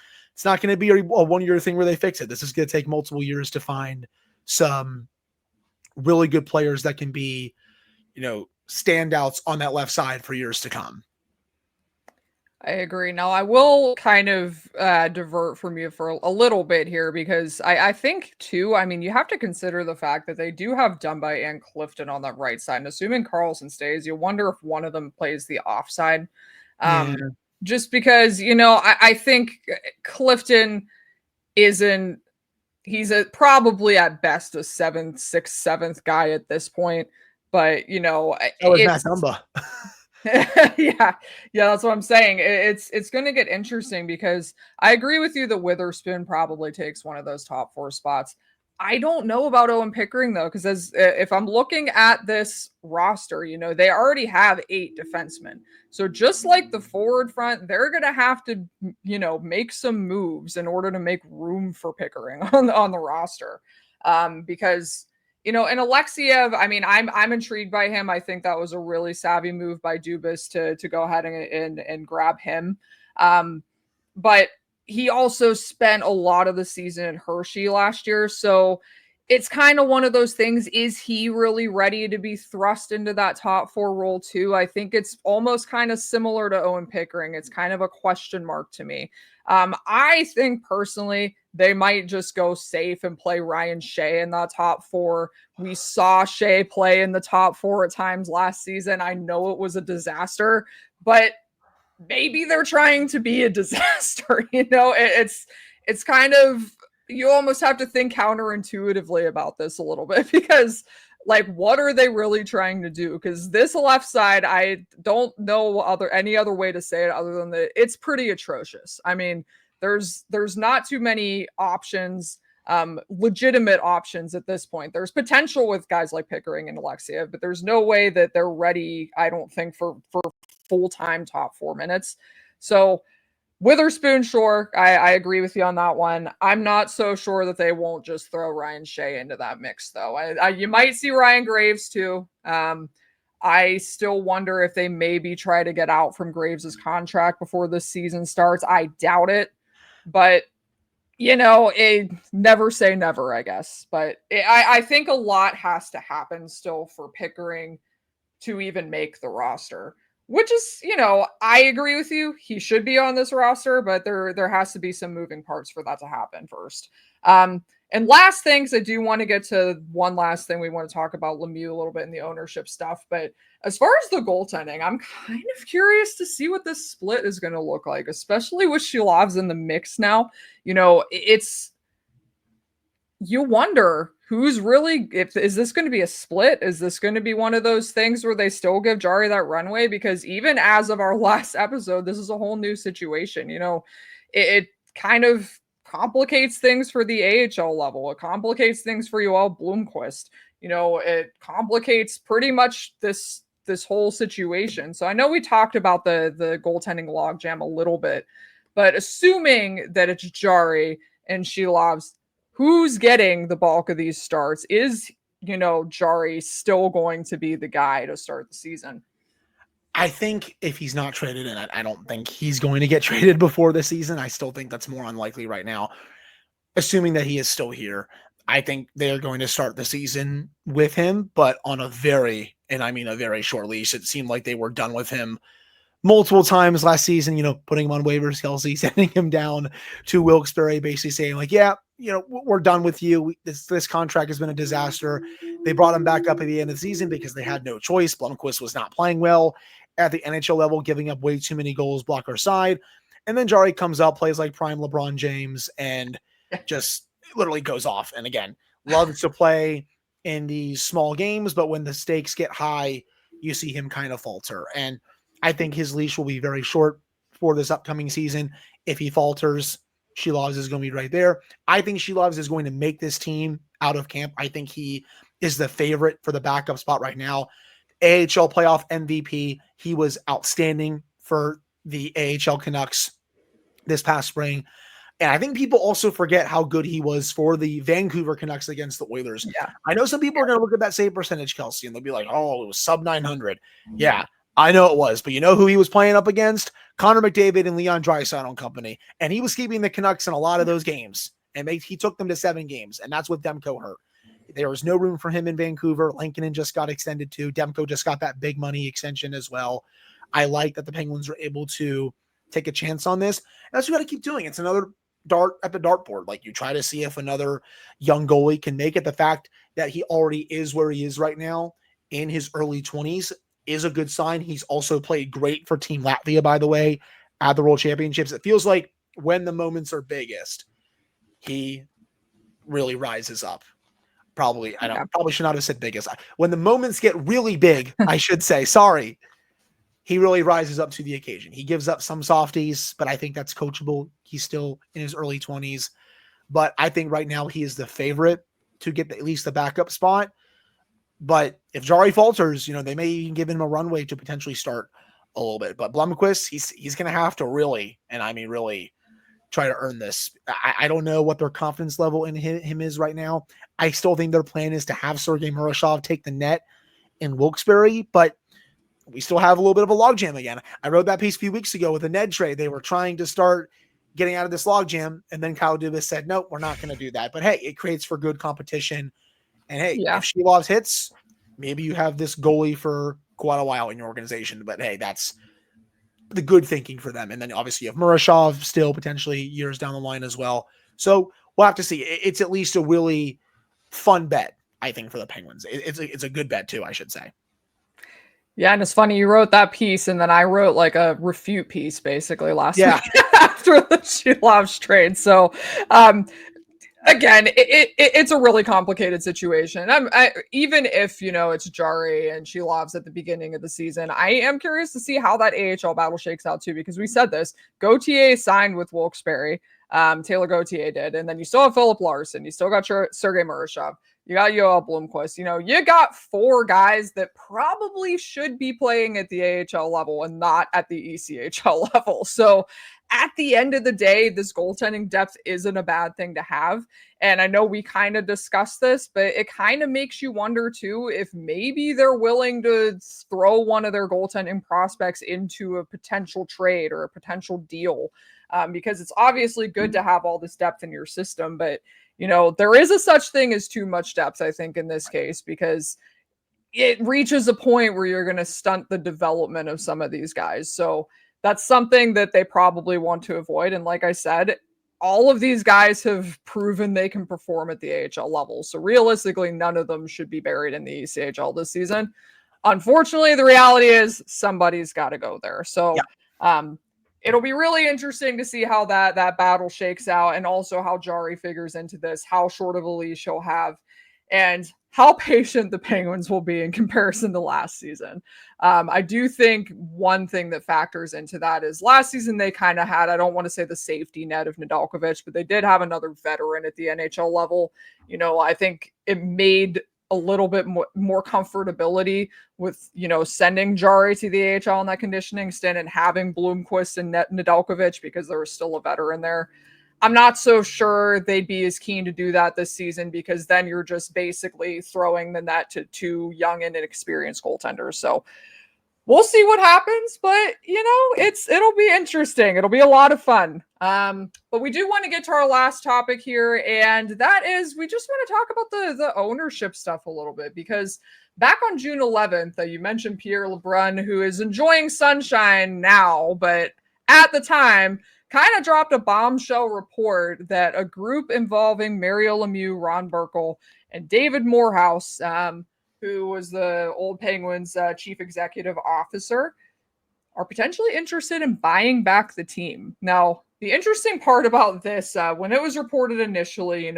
not going to be a 1 year thing where they fix it. This is going to take multiple years to find some really good players that can be, standouts on that left side for years to come. I agree. Now, I will kind of divert from you for a little bit here because I think, too, I mean, you have to consider the fact that they do have Dumba and Clifton on that right side. And assuming Carlson stays, you wonder if one of them plays the offside. Just because, I think Clifton isn't, he's probably at best a sixth, seventh guy at this point. But, it's Matt Dumba. yeah, that's what I'm saying. It's going to get interesting because I agree with you that Witherspoon probably takes one of those top 4 spots. I don't know about Owen Pickering though, because if I'm looking at this roster, they already have 8 defensemen. So just like the forward front, they're going to have to, make some moves in order to make room for Pickering on the roster, because. And Alexiev, I mean, I'm intrigued by him. I think that was a really savvy move by Dubas to go ahead and grab him. But he also spent a lot of the season in Hershey last year. So it's kind of one of those things. Is he really ready to be thrust into that top 4 role too? I think it's almost kind of similar to Owen Pickering. It's kind of a question mark to me. I think personally, they might just go safe and play Ryan Shea in that top 4. We saw Shea play in the top 4 at times last season. I know it was a disaster, but maybe they're trying to be a disaster. It's kind of, you almost have to think counterintuitively about this a little bit because what are they really trying to do? Because this left side, I don't know any other way to say it other than that it's pretty atrocious. I mean, there's not too many options, legitimate options at this point. There's potential with guys like Pickering and Alexiev, but there's no way that they're ready, I don't think, for full-time top 4 minutes. So Witherspoon, sure, I agree with you on that one. I'm not so sure that they won't just throw Ryan Shea into that mix, though. You might see Ryan Graves, too. I still wonder if they maybe try to get out from Graves' contract before the season starts. I doubt it. But, never say never, I guess. But I think a lot has to happen still for Pickering to even make the roster. Which is, I agree with you. He should be on this roster, but there has to be some moving parts for that to happen first. And last things, I do want to get to one last thing. We want to talk about Lemieux a little bit in the ownership stuff. But as far as the goaltending, I'm kind of curious to see what this split is going to look like, especially with Shilov's in the mix now. You wonder who's really, is this going to be a split? Is this going to be one of those things where they still give Jari that runway? Because even as of our last episode, this is a whole new situation. It kind of complicates things for the AHL level. It complicates things for Yoel Blomqvist. It complicates pretty much this whole situation. So I know we talked about the goaltending logjam a little bit, but assuming that it's Jari and Shilov's, who's getting the bulk of these starts? Is, Jari still going to be the guy to start the season? I think if he's not traded, and I don't think he's going to get traded before the season, I still think that's more unlikely right now. Assuming that he is still here, I think they're going to start the season with him, but on a very short leash. It seemed like they were done with him multiple times last season, putting him on waivers, Kelsey, sending him down to Wilkes-Barre, basically saying we're done with you. This contract has been a disaster. They brought him back up at the end of the season because they had no choice. Blomqvist was not playing well at the NHL level, giving up way too many goals, blocker side. And then Jari comes up, plays like prime LeBron James, and just literally goes off. And again, loves to play in these small games, but when the stakes get high, you see him kind of falter. And I think his leash will be very short for this upcoming season. If he falters, Shilovs is going to be right there. I think Shilovs is going to make this team out of camp. I think he is the favorite for the backup spot right now. AHL playoff MVP. He was outstanding for the AHL Canucks this past spring. And I think people also forget how good he was for the Vancouver Canucks against the Oilers. Yeah. I know some people are going to look at that save percentage, Kelsey, and they'll be like, oh, it was sub 900. Yeah, I know it was. But you know who he was playing up against? Connor McDavid and Leon Draisaitl and company. And he was keeping the Canucks in a lot of those games. And he took them to 7 games. And that's with Demko hurt. There was no room for him in Vancouver. Lankinen just got extended too. Demko just got that big money extension as well. I like that the Penguins were able to take a chance on this. And that's what you got to keep doing. It's another dart at the dartboard. Like, you try to see if another young goalie can make it. The fact that he already is where he is right now in his early 20s is a good sign. He's also played great for Team Latvia, by the way, at the World Championships. It feels like when the moments are biggest, he really rises up. Probably should not have said biggest. When the moments get really big, I should say, sorry, he really rises up to the occasion. He gives up some softies, but I think that's coachable. He's still in his early 20s. But I think right now he is the favorite to get at least the backup spot. But if Jari falters, they may even give him a runway to potentially start a little bit. But Blomqvist, he's going to have to really, and I mean really, try to earn this. I don't know what their confidence level in him is right now. I still think their plan is to have Sergei Murashov take the net in Wilkes-Barre, but we still have a little bit of a logjam again. I wrote that piece a few weeks ago with the Ned trade. They were trying to start getting out of this logjam, and then Kyle Dubas said, nope, we're not going to do that. But hey, it creates for good competition. And hey, if Shilov's hits, maybe you have this goalie for quite a while in your organization. But hey, that's the good thinking for them. And then obviously you have Murashov still potentially years down the line as well. So we'll have to see. It's at least a really fun bet, I think, for the Penguins. It's a good bet too, I should say. Yeah, and it's funny, you wrote that piece, and then I wrote like a refute piece basically last week after the Shilov's trade. So again, it's a really complicated situation. Even if it's Jari and Shilov's at the beginning of the season, I am curious to see how that AHL battle shakes out too, because we said this. Gauthier signed with Wilkes-Barre. Taylor Gauthier did, and then you still have Philip Larson. You still got Sergei Murashov. You got Yoel Blomqvist. You got 4 guys that probably should be playing at the AHL level and not at the ECHL level. So at the end of the day, this goaltending depth isn't a bad thing to have. And I know we kind of discussed this, but it kind of makes you wonder too, if maybe they're willing to throw one of their goaltending prospects into a potential trade or a potential deal. Because it's obviously good to have all this depth in your system, but there is a such thing as too much depth, I think, in this case, because it reaches a point where you're going to stunt the development of some of these guys. So that's something that they probably want to avoid. And like I said, all of these guys have proven they can perform at the AHL level. So realistically, none of them should be buried in the ECHL this season. Unfortunately, the reality is somebody's got to go there. So, it'll be really interesting to see how that battle shakes out, and also how Jari figures into this, how short of a leash he'll have, and how patient the Penguins will be in comparison to last season. I do think one thing that factors into that is last season they kind of had, I don't want to say the safety net of Nedeljkovic, but they did have another veteran at the NHL level. I think it made a little bit more comfortability with, sending Jari to the AHL in that conditioning stint and having Blomqvist and Nedeljkovic, because there was still a veteran there. I'm not so sure they'd be as keen to do that this season, because then you're just basically throwing the net to 2 young and inexperienced goaltenders. So we'll see what happens, but it'll be interesting. It'll be a lot of fun. But we do want to get to our last topic here, and that is, we just want to talk about the ownership stuff a little bit, because back on June 11th, you mentioned Pierre LeBrun, who is enjoying sunshine now, but at the time kind of dropped a bombshell report that a group involving Mario Lemieux, Ron Burkle, and David Morehouse, who was the old Penguins chief executive officer, are potentially interested in buying back the team. Now, the interesting part about this, when it was reported initially,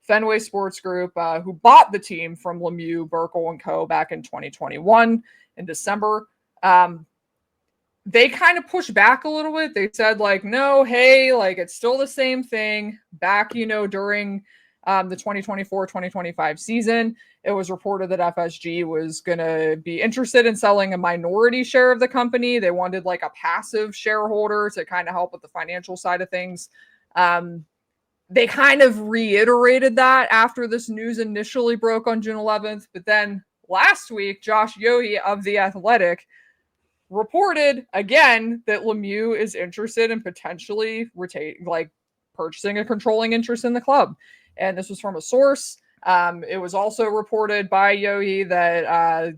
Fenway Sports Group, who bought the team from Lemieux, Burkle, and Co. back in 2021 in December, they kind of pushed back a little bit. They said, no, hey, it's still the same thing. Back, during the 2024-2025 season. It was reported that FSG was going to be interested in selling a minority share of the company. They wanted like a passive shareholder to kind of help with the financial side of things. They kind of reiterated that after this news initially broke on June 11th. But then last week, Josh Yohe of The Athletic reported again that Lemieux is interested in potentially purchasing a controlling interest in the club. And this was from a source. It was also reported by Yohe that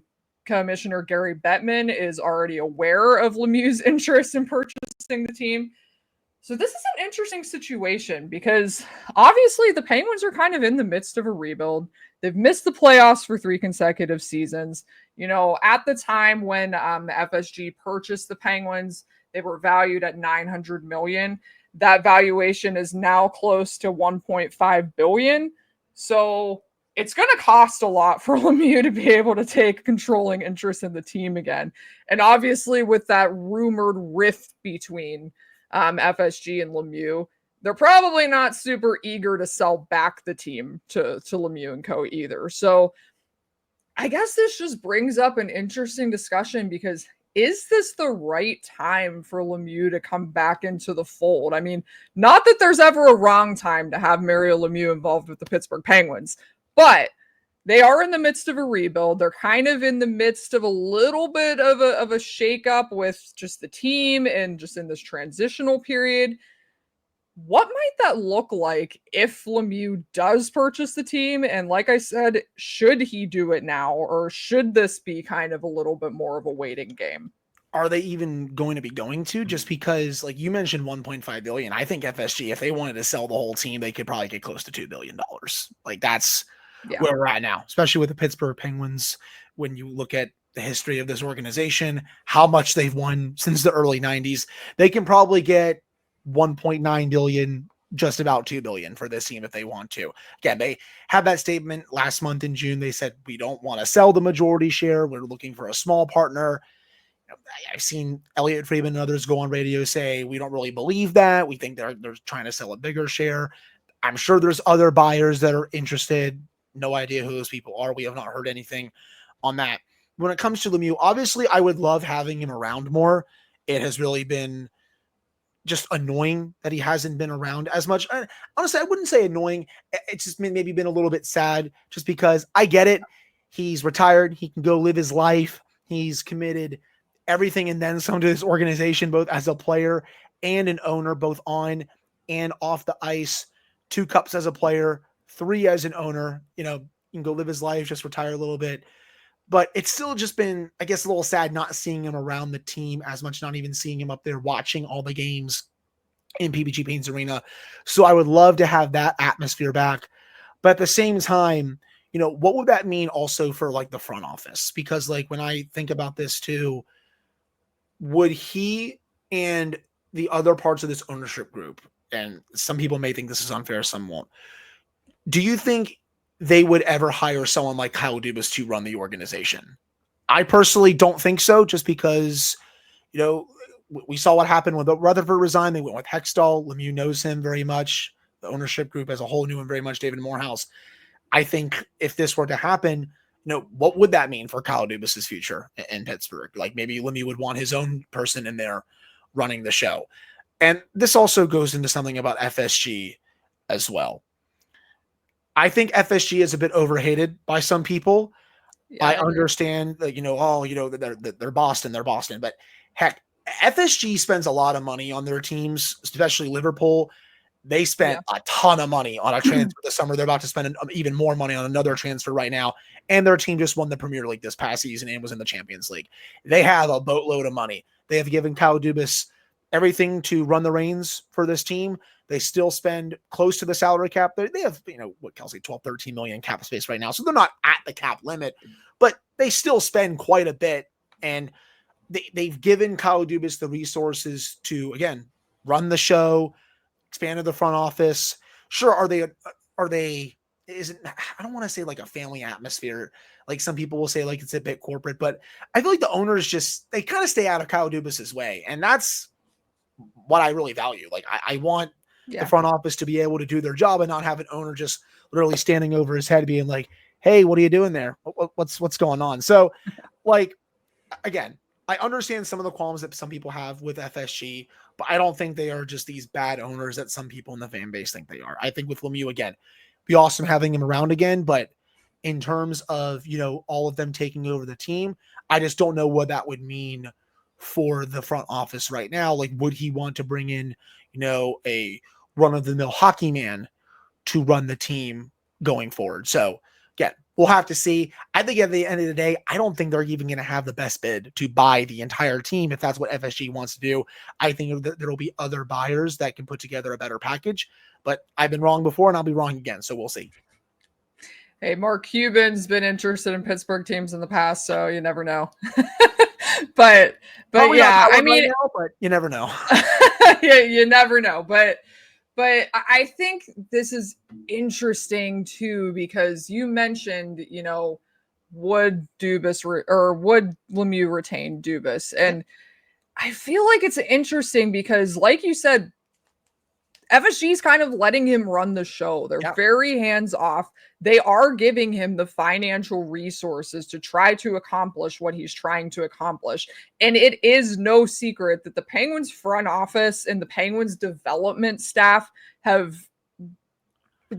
Commissioner Gary Bettman is already aware of Lemieux's interest in purchasing the team. So this is an interesting situation because obviously the Penguins are kind of in the midst of a rebuild. They've missed the playoffs for 3 consecutive seasons. You know, at the time when FSG purchased the Penguins, they were valued at $900 million. That valuation is now close to $1.5 billion. So it's going to cost a lot for Lemieux to be able to take controlling interest in the team again. And obviously with that rumored rift between FSG and Lemieux, they're probably not super eager to sell back the team to Lemieux and co either. So I guess this just brings up an interesting discussion because is this the right time for Lemieux to come back into the fold? I mean, not that there's ever a wrong time to have Mario Lemieux involved with the Pittsburgh Penguins, but they are in the midst of a rebuild. They're kind of in the midst of a little bit of a shakeup with just the team and just in this transitional period. What might that look like if Lemieux does purchase the team? And like I said, should he do it now, or should this be kind of a little bit more of a waiting game? Are they even going to be going to? Just because, like you mentioned, 1.5 billion. I think FSG, if they wanted to sell the whole team, they could probably get close to $2 billion. Like that's where we're at now, especially with the Pittsburgh Penguins. When you look at the history of this organization, how much they've won since the early 90s, they can probably get 1.9 billion, just about 2 billion for this team if they want to. Again, they had that statement last month in June. They said, we don't want to sell the majority share. We're looking for a small partner. I've seen Elliot Friedman and others go on radio say, we don't really believe that. We think they're trying to sell a bigger share. I'm sure there's other buyers that are interested. No idea who those people are. We have not heard anything on that. When it comes to Lemieux, obviously I would love having him around more. It has really been just annoying that he hasn't been around as much. Honestly, I wouldn't say annoying. It's just maybe been a little bit sad just because I get it. He's retired. He can go live his life. He's committed everything and then some to this organization, both as a player and an owner, both on and off the ice. 2 cups as a player, 3 as an owner. You know, he can go live his life, just retire a little bit. But it's still just been, I guess, a little sad not seeing him around the team as much, not even seeing him up there watching all the games in PPG Paints Arena. So I would love to have that atmosphere back. But at the same time, you know, what would that mean also for like the front office? Because like when I think about this too, would he and the other parts of this ownership group, and some people may think this is unfair, some won't, do you think they would ever hire someone like Kyle Dubas to run the organization? I personally don't think so, just because, you know, we saw what happened when Rutherford resigned. They went with Hextall. Lemieux knows him very much. The ownership group as a whole knew him very much, David Morehouse. I think if this were to happen, you know, what would that mean for Kyle Dubas's future in Pittsburgh? Like maybe Lemieux would want his own person in there running the show. And this also goes into something about FSG as well. I think FSG is a bit overhated by some people. Yeah, I understand that, you know, they're Boston, but heck, FSG spends a lot of money on their teams, especially Liverpool. They spent a ton of money on a transfer this summer. They're about to spend even more money on another transfer right now. And their team just won the Premier League this past season and was in the Champions League. They have a boatload of money. They have given Kyle Dubas everything to run the reins for this team. They still spend close to the salary cap. They have, you know, what, Kelsey, 12, 13 million cap space right now. So they're not at the cap limit, but they still spend quite a bit. And they've given Kyle Dubas the resources to, again, run the show, expanded the front office. Sure, are they, I don't want to say like a family atmosphere. Like some people will say like it's a bit corporate, but I feel like the owners they kind of stay out of Kyle Dubas's way. And that's what I really value. Like I want the front office to be able to do their job and not have an owner just literally standing over his head, being like, "Hey, what are you doing there? What's going on?" So, like, again, I understand some of the qualms that some people have with FSG, but I don't think they are just these bad owners that some people in the fan base think they are. I think with Lemieux, again, be awesome having him around again, but in terms of, all of them taking over the team, I just don't know what that would mean for the front office right now. Like, would he want to bring in, a run-of-the-mill hockey man to run the team going forward? So, again, we'll have to see. I think at the end of the day, I don't think they're even going to have the best bid to buy the entire team if that's what FSG wants to do. I think that there will be other buyers that can put together a better package, but I've been wrong before and I'll be wrong again, so we'll see. Hey, Mark Cuban's been interested in Pittsburgh teams in the past, so you never know. but Probably yeah, I mean, right now, but you never know. yeah, you never know. But I think this is interesting too, because you mentioned, would would Lemieux retain Dubas? And I feel like it's interesting because, like you said, FSG is kind of letting him run the show. They're very hands off. They are giving him the financial resources to try to accomplish what he's trying to accomplish. And it is no secret that the Penguins front office and the Penguins development staff have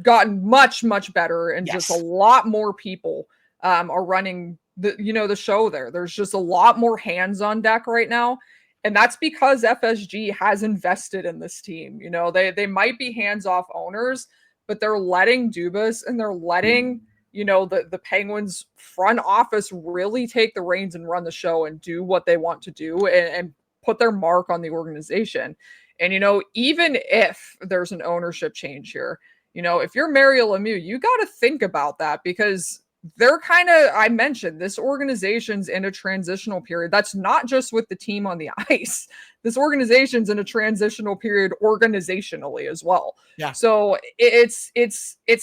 gotten much, much better, and just a lot more people are running the show there. There's just a lot more hands on deck right now. And that's because FSG has invested in this team. They might be hands-off owners, but they're letting Dubas and they're letting, the Penguins front office really take the reins and run the show and do what they want to do and put their mark on the organization. And, even if there's an ownership change here, if you're Mario Lemieux, you got to think about that, because they're I mentioned this organization's in a transitional period. That's not just with the team on the ice. This organization's in a transitional period organizationally as well. Yeah. So it's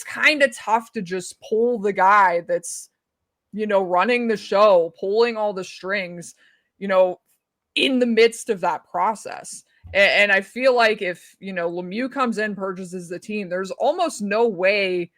kind of tough to just pull the guy that's, running the show, pulling all the strings, in the midst of that process. And I feel like if, Lemieux comes in, purchases the team, there's almost no way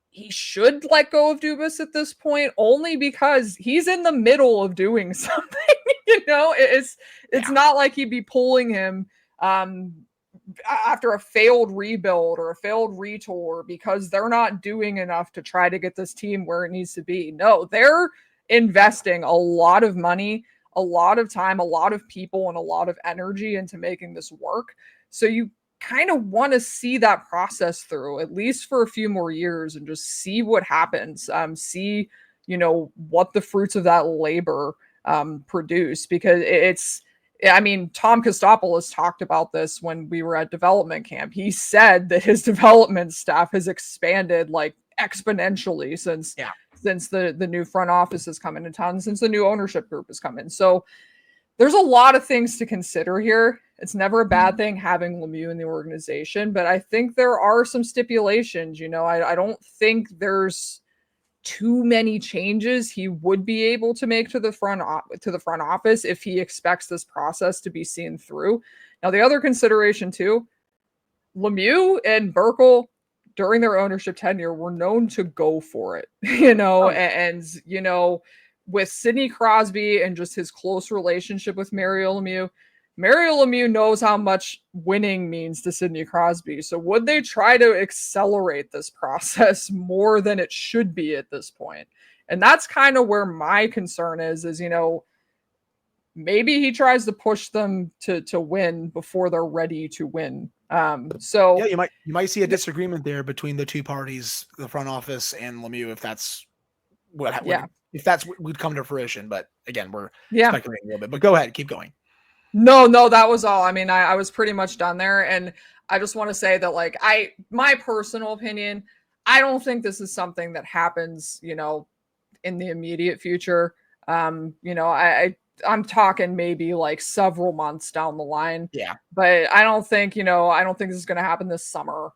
he should let go of Dubas at this point, only because he's in the middle of doing something. It's not like he'd be pulling him after a failed rebuild or a failed retour because they're not doing enough to try to get this team where it needs to be. No, they're investing a lot of money, a lot of time, a lot of people, and a lot of energy into making this work. So you kind of want to see that process through at least for a few more years and just see what happens. See, what the fruits of that labor produce, because Tom Kostopoulos talked about this when we were at development camp. He said that his development staff has expanded like exponentially since the new front office has come into town, since the new ownership group has come in. So there's a lot of things to consider here. It's never a bad thing having Lemieux in the organization, but I think there are some stipulations. I don't think there's too many changes he would be able to make to the front office if he expects this process to be seen through. Now, the other consideration too, Lemieux and Burkle during their ownership tenure were known to go for it, and with Sidney Crosby and just his close relationship with Mario Lemieux knows how much winning means to Sidney Crosby. So would they try to accelerate this process more than it should be at this point? And that's kind of where my concern is, maybe he tries to push them to win before they're ready to win. So yeah, you might see a disagreement there between the two parties, the front office and Lemieux, if that's if that's what would come to fruition. But again, we're speculating a little bit. But go ahead, keep going. No, that was all. I was pretty much done there, and I just want to say that, my personal opinion, I don't think this is something that happens, in the immediate future. I'm talking maybe several months down the line. Yeah. But I don't think this is going to happen this summer.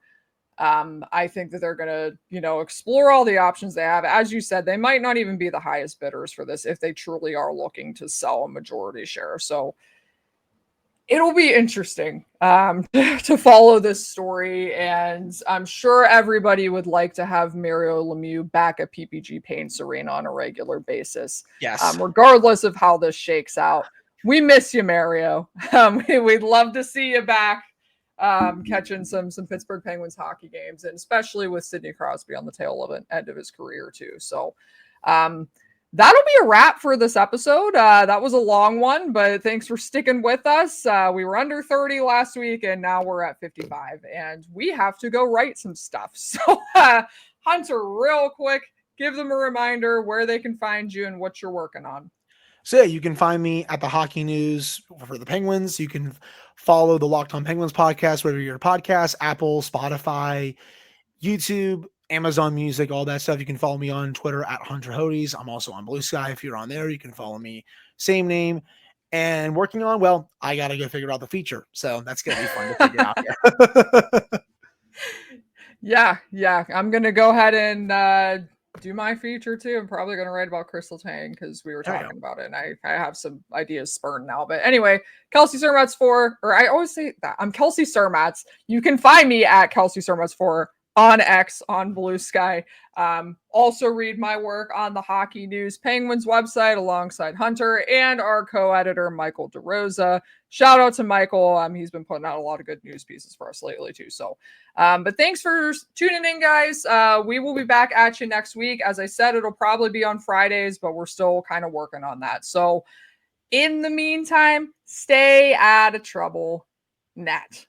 I think that they're going to, explore all the options they have. As you said, they might not even be the highest bidders for this if they truly are looking to sell a majority share. So It'll be interesting to follow this story, and I'm sure everybody would like to have Mario Lemieux back at PPG Paints Arena on a regular basis. Yes. Regardless of how this shakes out. We miss you, Mario. We'd love to see you back catching some Pittsburgh Penguins hockey games, and especially with Sidney Crosby on the tail of an end of his career too. So that'll be a wrap for this episode. That was a long one, but thanks for sticking with us. We were under 30 last week, and now we're at 55, and we have to go write some stuff. So Hunter, real quick, give them a reminder where they can find you and what you're working on. So yeah, you can find me at the Hockey News for the Penguins. You can follow the Locked On Penguins podcast, wherever your podcast, Apple, Spotify, YouTube, Amazon Music, all that stuff. You can follow me on Twitter at Hunter Hodes. I'm also on Blue Sky. If you're on there, you can follow me. Same name. And working on, well, I got to go figure out the feature. So that's going to be fun to figure out. Yeah. I'm going to go ahead and do my feature too. I'm probably going to write about Kris Letang because we were talking about it, and I have some ideas spurned now. But anyway, Kelsey Surmats 4, or I always say that I'm Kelsey Surmats. You can find me at Kelsey Surmats 4 on X, on Blue Sky. Also read my work on the Hockey News Penguins website alongside Hunter and our co-editor Michael DeRosa. Shout out to Michael. He's been putting out a lot of good news pieces for us lately too. So but thanks for tuning in, guys. We will be back at you next week. As I said, it'll probably be on Fridays, but we're still kind of working on that. So in the meantime, stay out of trouble, net.